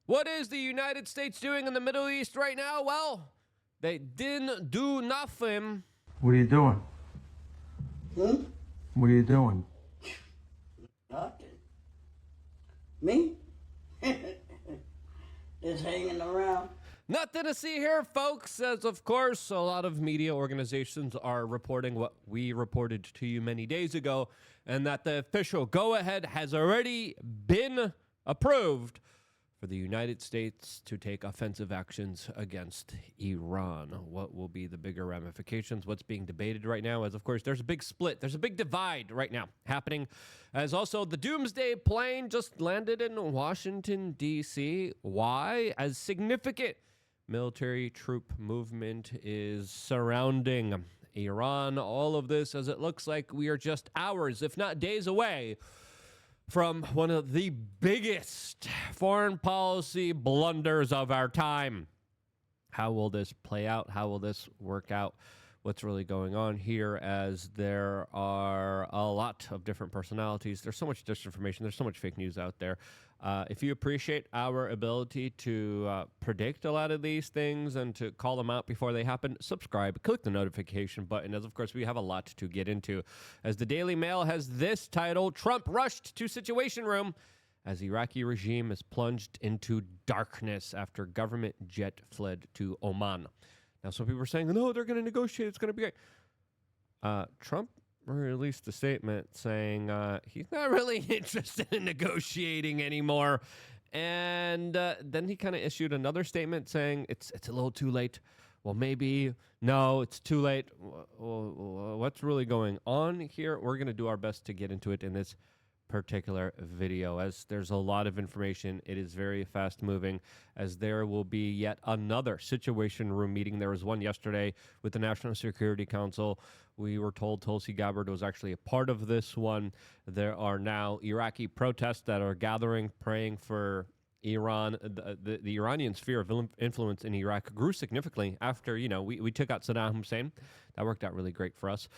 What is the United States doing in the Middle East right now? Well, they didn't do nothing. What are you doing? What are you doing? Nothing. Me? Just hanging around. Nothing to see here, folks, as of course a lot of media organizations are reporting what we reported to you many days ago, and that the official go-ahead has already been approved for the United States to take offensive actions against Iran. What will be the bigger ramifications? What's being debated right now is, of course, there's a big split. There's a big divide right now happening, as also the Doomsday plane just landed in Washington, D.C. Why? As significant military troop movement is surrounding Iran. All of this as it looks like we are just hours, if not days away from one of the biggest foreign policy blunders of our time. How will this play out? How will this work out? What's really going on here, as there are a lot of different personalities. There's so much disinformation. There's so much fake news out there. If you appreciate our ability to predict a lot of these things and to call them out before they happen, subscribe, click the notification button, as of course we have a lot to get into. As the Daily Mail has this title: Trump rushed to Situation Room as Iraqi regime is plunged into darkness after government jet fled to Oman. Now, some people are saying, no, they're going to negotiate. It's going to be great. Trump released a statement saying he's not really interested in negotiating anymore. And then he kind of issued another statement saying it's a little too late. Well, maybe, no, it's too late. What's really going on here? We're going to do our best to get into it in this particular video, as there's a lot of information. It is very fast moving, as there will be yet another Situation Room meeting. There was one yesterday with the National Security Council. We were told Tulsi Gabbard was actually a part of this one. There are now Iraqi protests that are gathering, praying for Iran. The Iranian sphere of influence in Iraq grew significantly after, we took out Saddam Hussein. That worked out really great for us.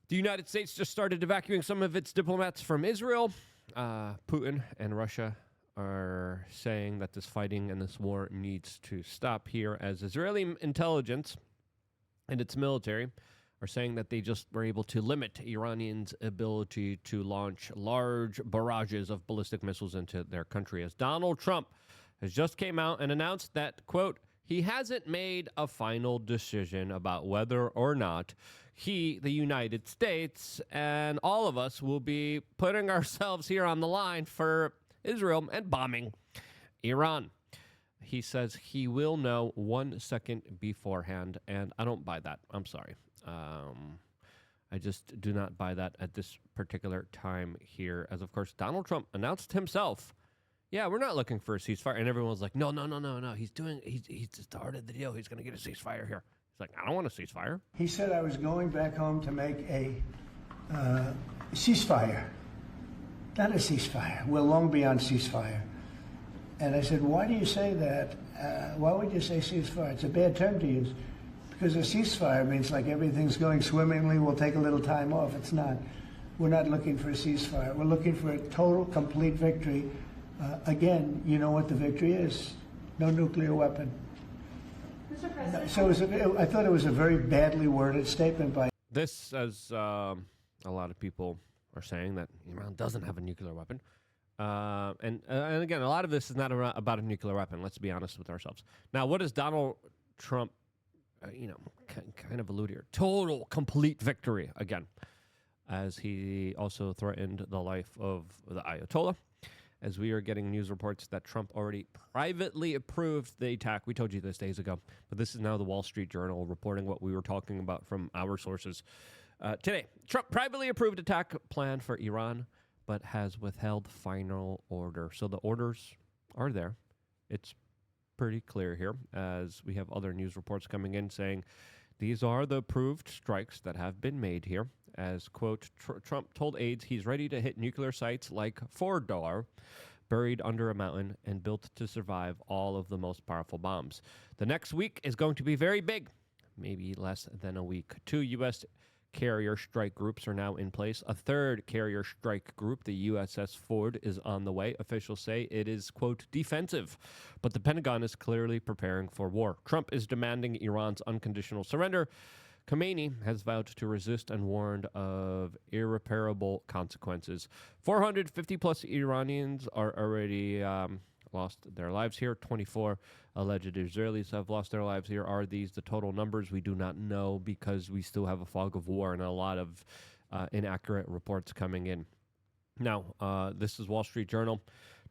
The United States just started evacuating some of its diplomats from Israel. Putin and Russia are saying that this fighting and this war needs to stop here, as Israeli intelligence and its military are saying that they just were able to limit Iranians' ability to launch large barrages of ballistic missiles into their country, as Donald Trump has just came out and announced that, quote, he hasn't made a final decision about whether or not he, the United States, and all of us will be putting ourselves here on the line for Israel and bombing Iran. He says he will know 1 second beforehand, and I don't buy that. I'm sorry. I just do not buy that at this particular time here, as of course Donald Trump announced himself, yeah, we're not looking for a ceasefire. And everyone was like, no. He's started the deal. He's going to get a ceasefire here. He's like, I don't want a ceasefire. He said I was going back home to make a ceasefire. Not a ceasefire. We're long beyond ceasefire. And I said, why do you say that? Why would you say ceasefire? It's a bad term to use. Because a ceasefire means like everything's going swimmingly, we'll take a little time off. It's not. We're not looking for a ceasefire. We're looking for a total, complete victory. Again, you know what the victory is. No nuclear weapon. Mr. President. So I thought it was a very badly worded statement by... This, as a lot of people are saying, that Iran doesn't have a nuclear weapon. And again, a lot of this is not about a nuclear weapon. Let's be honest with ourselves. Now, what does Donald Trump, kind of allude here? Total, complete victory again, as he also threatened the life of the Ayatollah. As we are getting news reports that Trump already privately approved the attack. We told you this days ago, but this is now the Wall Street Journal reporting what we were talking about from our sources today. Trump privately approved attack plan for Iran, but has withheld final order. So the orders are there. It's pretty clear here, as we have other news reports coming in saying these are the approved strikes that have been made here. As, quote, Trump told aides he's ready to hit nuclear sites like Fordow, buried under a mountain and built to survive all of the most powerful bombs. The next week is going to be very big, maybe less than a week. 2 U.S. carrier strike groups are now in place. A third carrier strike group, the USS Ford, is on the way. Officials say it is, quote, defensive, but the Pentagon is clearly preparing for war. Trump is demanding Iran's unconditional surrender. Khomeini has vowed to resist and warned of irreparable consequences. 450 plus Iranians are already lost their lives here. 24 alleged Israelis have lost their lives here. Are these the total numbers? We do not know because we still have a fog of war and a lot of inaccurate reports coming in. Now, this is Wall Street Journal.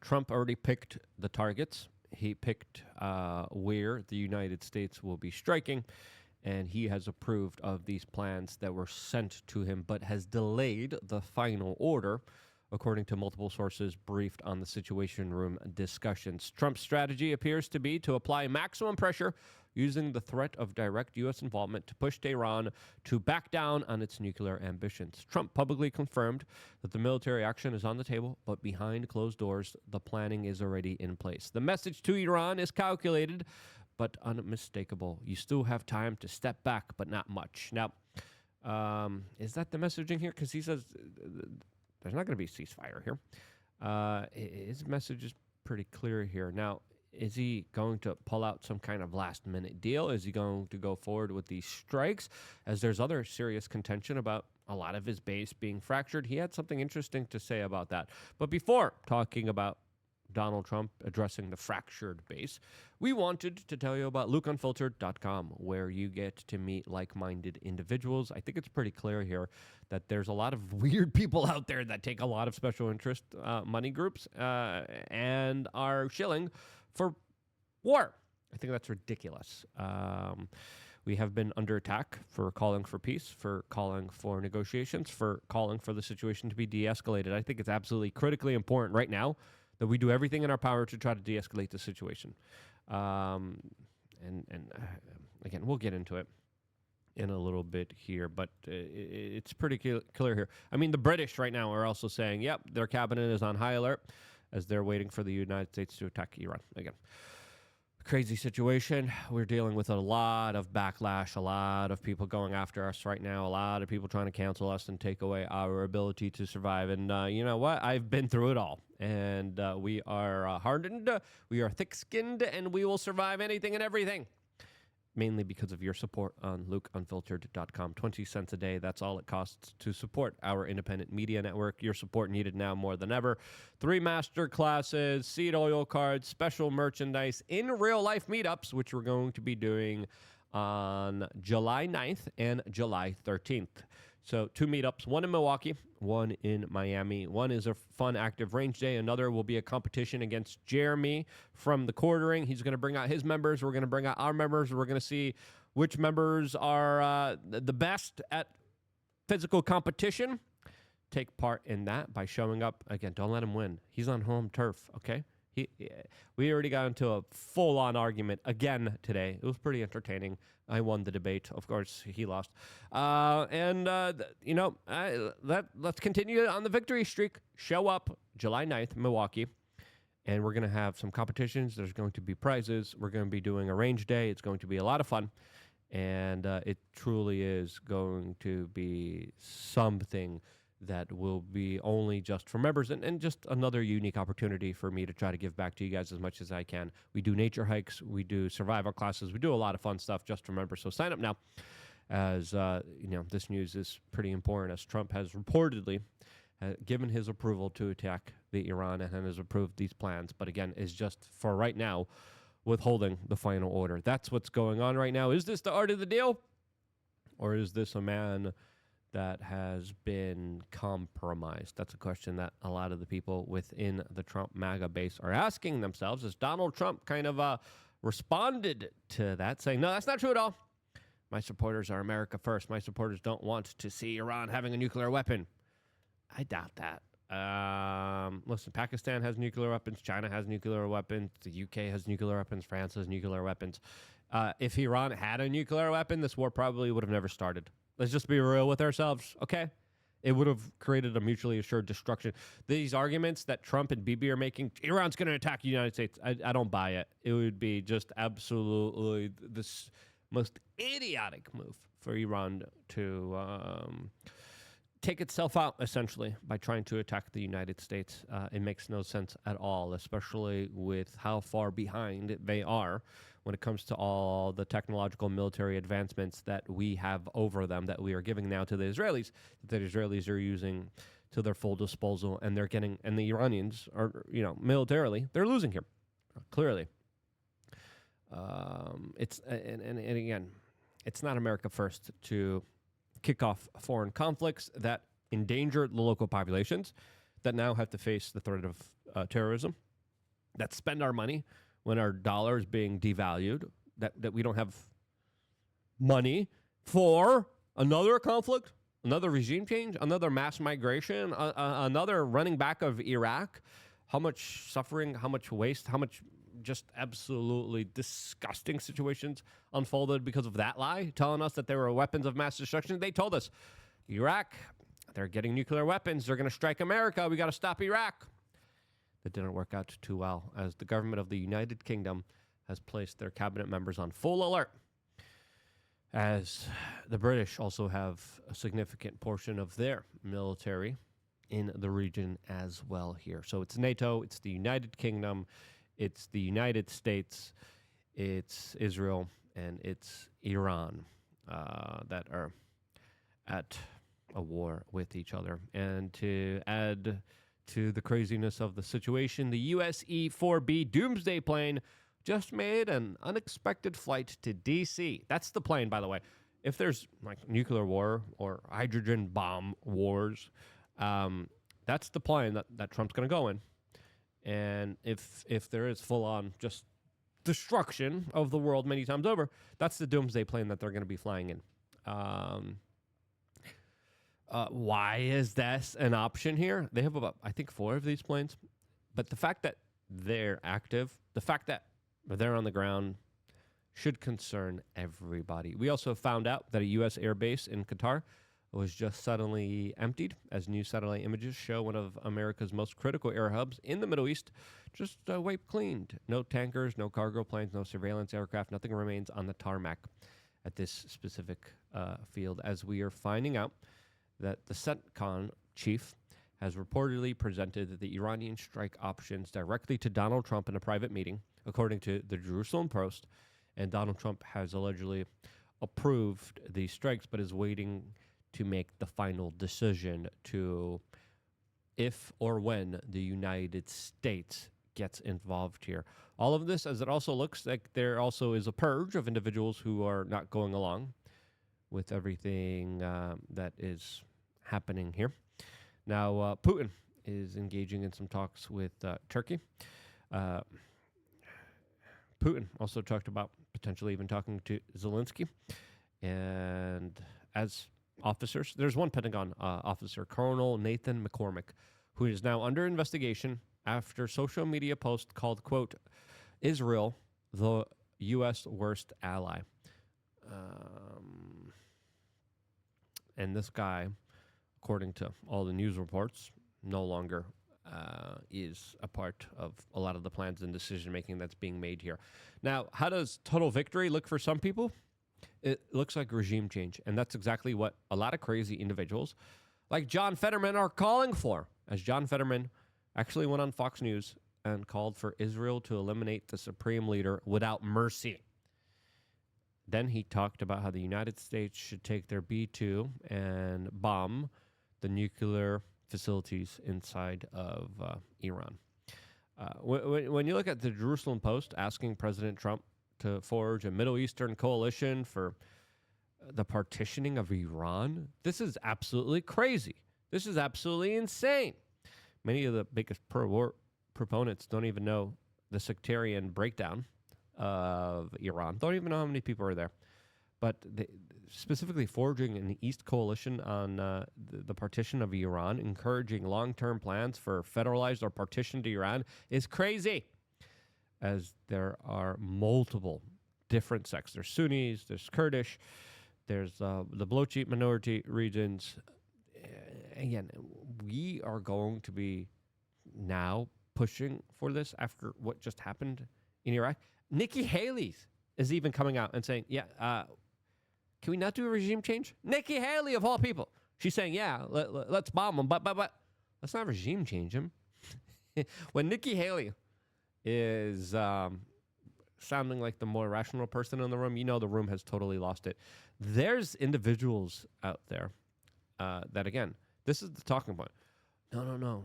Trump already picked the targets. He picked where the United States will be striking, and he has approved of these plans that were sent to him, but has delayed the final order, according to multiple sources briefed on the Situation Room discussions. Trump's strategy appears to be to apply maximum pressure using the threat of direct U.S. involvement to push Tehran to back down on its nuclear ambitions. Trump publicly confirmed that the military action is on the table, but behind closed doors, the planning is already in place. The message to Iran is calculated, but unmistakable. You still have time to step back, but not much. Now, is that the messaging here? Because he says there's not going to be a ceasefire here. His message is pretty clear here. Now, is he going to pull out some kind of last-minute deal? Is he going to go forward with these strikes? As there's other serious contention about a lot of his base being fractured. He had something interesting to say about that. But before talking about Donald Trump addressing the fractured base, we wanted to tell you about lukeunfiltered.com, where you get to meet like-minded individuals. I think it's pretty clear here that there's a lot of weird people out there that take a lot of special interest money groups and are shilling for war. I think that's ridiculous. We have been under attack for calling for peace, for calling for negotiations, for calling for the situation to be de-escalated. I think it's absolutely critically important right now that we do everything in our power to try to de-escalate the situation. And again, we'll get into it in a little bit here, but it's pretty clear here. I mean, the British right now are also saying, yep, their cabinet is on high alert as they're waiting for the United States to attack Iran. Again, crazy situation. We're dealing with a lot of backlash, a lot of people going after us right now, a lot of people trying to cancel us and take away our ability to survive. And you know what? I've been through it all. And we are hardened, we are thick-skinned, and we will survive anything and everything. Mainly because of your support on lukeunfiltered.com. 20 cents a day, that's all it costs to support our independent media network. Your support needed now more than ever. 3 master classes, seed oil cards, special merchandise, in real-life meetups, which we're going to be doing on July 9th and July 13th. So 2 meetups, one in Milwaukee, one in Miami. One is a fun active range day. Another will be a competition against Jeremy from the quartering. He's going to bring out his members. We're going to bring out our members. We're going to see which members are the best at physical competition. Take part in that by showing up. Again, don't let him win. He's on home turf, okay? We already got into a full-on argument again today. It was pretty entertaining. I won the debate. Of course, he lost. Let's continue on the victory streak. Show up July 9th, Milwaukee, and we're going to have some competitions. There's going to be prizes. We're going to be doing a range day. It's going to be a lot of fun, and it truly is going to be something that will be only just for members and just another unique opportunity for me to try to give back to you guys as much as I can. We do nature hikes. We do survival classes. We do a lot of fun stuff just for members. So sign up now as, this news is pretty important as Trump has reportedly given his approval to attack the Iran and has approved these plans. But again, is just for right now withholding the final order. That's what's going on right now. Is this the art of the deal? Or is this a man that has been compromised? That's a question that a lot of the people within the Trump MAGA base are asking themselves, as Donald Trump kind of responded to that, saying, no, that's not true at all. My supporters are America first. My supporters don't want to see Iran having a nuclear weapon. I doubt that. Listen, Pakistan has nuclear weapons. China has nuclear weapons. The UK has nuclear weapons. France has nuclear weapons. If Iran had a nuclear weapon, this war probably would have never started. Let's just be real with ourselves, okay? It would have created a mutually assured destruction. These arguments that Trump and Bibi are making, Iran's going to attack the United States, I don't buy it. It would be just absolutely the most idiotic move for Iran to take itself out, essentially, by trying to attack the United States. It makes no sense at all, especially with how far behind they are when it comes to all the technological military advancements that we have over them, that we are giving now to the Israelis, that the Israelis are using to their full disposal, and they're getting, and the Iranians are, militarily, they're losing here, clearly. And again, it's not America first to kick off foreign conflicts that endanger the local populations, that now have to face the threat of terrorism, that spend our money when our dollar is being devalued, that we don't have money for another conflict, another regime change, another mass migration, another running back of Iraq. How much suffering, how much waste, how much just absolutely disgusting situations unfolded because of that lie, telling us that they were weapons of mass destruction. They told us, Iraq, they're getting nuclear weapons. They're going to strike America. We got to stop Iraq. That didn't work out too well, as the government of the United Kingdom has placed their cabinet members on full alert, as the British also have a significant portion of their military in the region as well here. So it's NATO, it's the United Kingdom, it's the United States, it's Israel, and it's Iran that are at a war with each other. And to add to the craziness of the situation, the US E-4B Doomsday plane just made an unexpected flight to D.C. That's the plane, by the way. If there's like nuclear war or hydrogen bomb wars, that's the plane that Trump's going to go in. And if there is full-on just destruction of the world many times over, that's the Doomsday plane that they're going to be flying in. Why is this an option here? They have about, I think, 4 of these planes. But the fact that they're active, the fact that they're on the ground, should concern everybody. We also found out that a U.S. airbase in Qatar was just suddenly emptied, as new satellite images show one of America's most critical air hubs in the Middle East just wiped cleaned. No tankers, no cargo planes, no surveillance aircraft, nothing remains on the tarmac at this specific field, as we are finding out that the CENTCOM chief has reportedly presented the Iranian strike options directly to Donald Trump in a private meeting, according to the Jerusalem Post, and Donald Trump has allegedly approved the strikes, but is waiting to make the final decision to if or when the United States gets involved here. All of this, as it also looks like there also is a purge of individuals who are not going along with everything that is happening here. Now, Putin is engaging in some talks with Turkey. Putin also talked about potentially even talking to Zelensky. And as officers, there's one Pentagon officer, Colonel Nathan McCormick, who is now under investigation after social media post called, quote, Israel, the U.S. worst ally. And this guy, according to all the news reports, no longer is a part of a lot of the plans and decision-making that's being made here. Now, how does total victory look for some people? It looks like regime change, and that's exactly what a lot of crazy individuals like John Fetterman are calling for, as John Fetterman actually went on Fox News and called for Israel to eliminate the supreme leader without mercy. Then he talked about how the United States should take their B-2 and bomb the nuclear facilities inside of Iran. When you look at the Jerusalem Post asking President Trump to forge a Middle Eastern coalition for the partitioning of Iran, this is absolutely crazy. This is absolutely insane. Many of the biggest pro-war proponents don't even know the sectarian breakdown of Iran. Don't even know how many people are there. But specifically forging an East coalition on the partition of Iran, encouraging long-term plans for federalized or partitioned Iran is crazy, as there are multiple different sects. There's Sunnis, there's Kurdish, there's the Balochi minority regions. Again, we are going to be now pushing for this after what just happened in Iraq. Nikki Haley is even coming out and saying, Can we not do a regime change? Nikki Haley, of all people. She's saying, yeah, let's bomb him, but let's not regime change him. When Nikki Haley is sounding like the more rational person in the room, you know the room has totally lost it. There's individuals out there that, again, this is the talking point. No.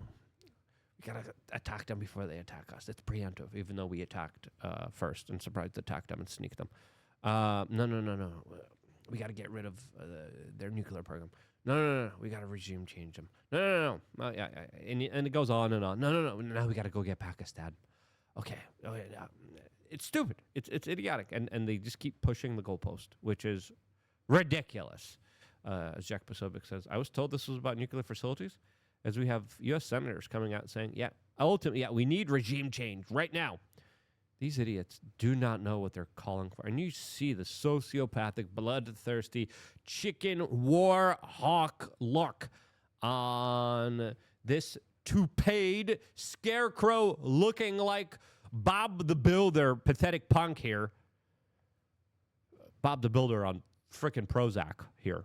We got to attack them before they attack us. It's preemptive, even though we attacked first and surprised attacked them and sneaked them. No. We got to get rid of their nuclear program. No. We got to regime change them. No. Yeah. And it goes on and on. No. Now we got to go get Pakistan. Okay. It's stupid. It's idiotic. And they just keep pushing the goalpost, which is ridiculous. As Jack Posobiec says, I was told this was about nuclear facilities, as we have U.S. senators coming out saying, ultimately, we need regime change right now. These idiots do not know what they're calling for. And you see the sociopathic, bloodthirsty, chicken war hawk look on this toupeed scarecrow looking like Bob the Builder, pathetic punk here. Bob the Builder on frickin' Prozac here.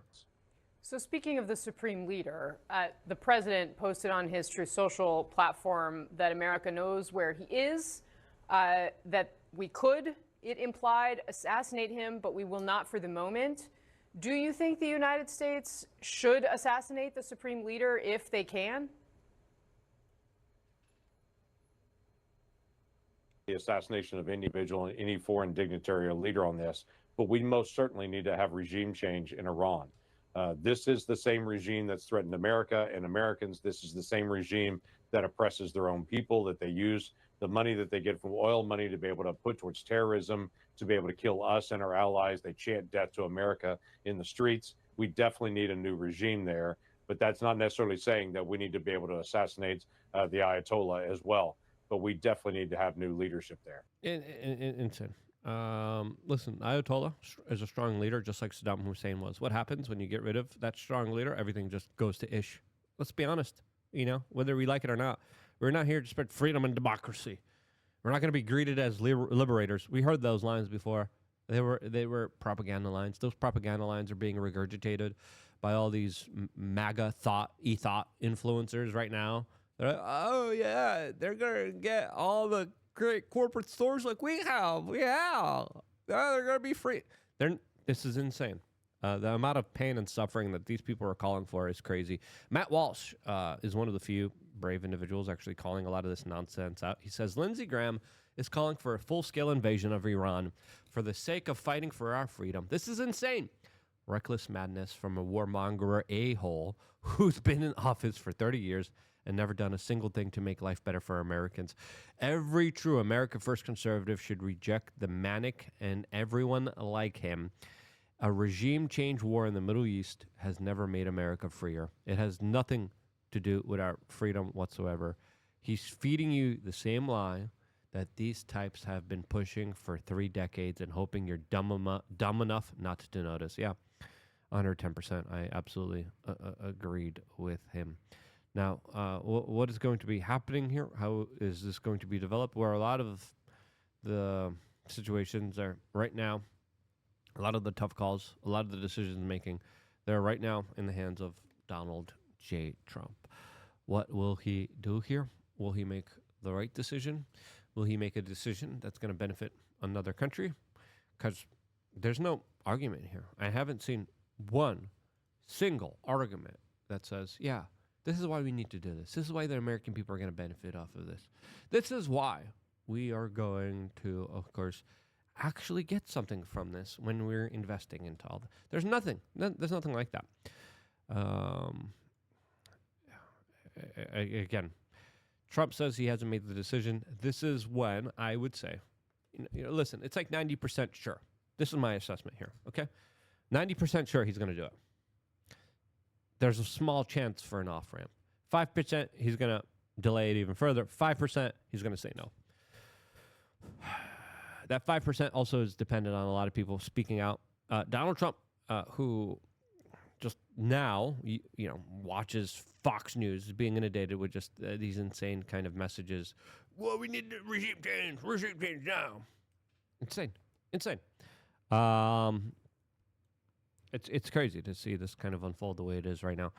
So speaking of the Supreme Leader, the president posted on his Truth Social platform that America knows where he is, that we could, it implied, assassinate him, but we will not for the moment. Do you think the United States should assassinate the Supreme Leader if they can? The assassination of any individual and any foreign dignitary or leader on this, but we most certainly need to have regime change in Iran. This is the same regime that's threatened America and Americans. This is the same regime that oppresses their own people, that they use the money that they get from oil money to be able to put towards terrorism, to be able to kill us and our allies. They chant death to America in the streets. We definitely need a new regime there, but that's not necessarily saying that we need to be able to assassinate the Ayatollah as well. But we definitely need to have new leadership there. Insane. Listen, Ayatollah is a strong leader, just like Saddam Hussein was. What happens when you get rid of that strong leader? Everything just goes to ish. Let's be honest, whether we like it or not. We're not here to spread freedom and democracy. We're not going to be greeted as liberators. We heard those lines before. They were propaganda lines. Those propaganda lines are being regurgitated by all these MAGA thought influencers right now. They're like, oh yeah, they're going to get all the great corporate stores like we have. They're going to be free. This is insane. The amount of pain and suffering that these people are calling for is crazy. Matt Walsh is one of the few brave individuals actually calling a lot of this nonsense out. He says Lindsey Graham is calling for a full-scale invasion of Iran for the sake of fighting for our freedom. This is insane. Reckless madness from a warmonger a-hole who's been in office for 30 years and never done a single thing to make life better for Americans. Every true America First conservative should reject the manic and everyone like him. A regime change war in the Middle East has never made America freer. It has nothing to do with our freedom whatsoever. He's feeding you the same lie that these types have been pushing for 3 decades and hoping you're dumb enough not to notice. Yeah, 110%. I absolutely agreed with him. Now, what is going to be happening here? How is this going to be developed? Where a lot of the situations are right now, a lot of the tough calls, a lot of the decisions making, they're right now in the hands of Donald J. Trump. What will he do here? Will he make the right decision? Will he make a decision that's going to benefit another country? Because there's no argument here. I haven't seen one single argument that says, yeah, this is why we need to do this. This is why the American people are going to benefit off of this. This is why we are going to, of course, actually get something from this when we're investing into all that. There's nothing like that. Again, Trump says he hasn't made the decision. This is when I would say, listen, it's like 90% sure. This is my assessment here, okay? 90% sure he's going to do it. There's a small chance for an off-ramp. 5%, he's going to delay it even further. 5%, he's going to say no. That 5% also is dependent on a lot of people speaking out. Donald Trump, who just now, watches Fox News, being inundated with just these insane kind of messages. Well, we need regime change now. Insane. It's crazy to see this kind of unfold the way it is right now.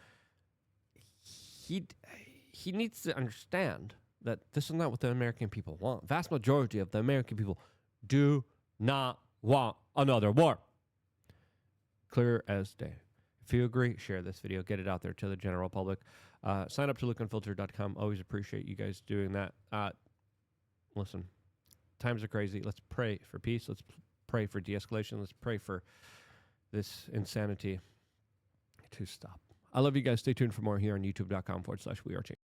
He needs to understand that this is not what the American people want. Vast majority of the American people do not want another war. Clear as day. If you agree, share this video. Get it out there to the general public. Sign up to lookunfiltered.com. Always appreciate you guys doing that. Listen, times are crazy. Let's pray for peace. Let's pray for de-escalation. Let's pray for this insanity to stop. I love you guys. Stay tuned for more here on youtube.com/wearechanged.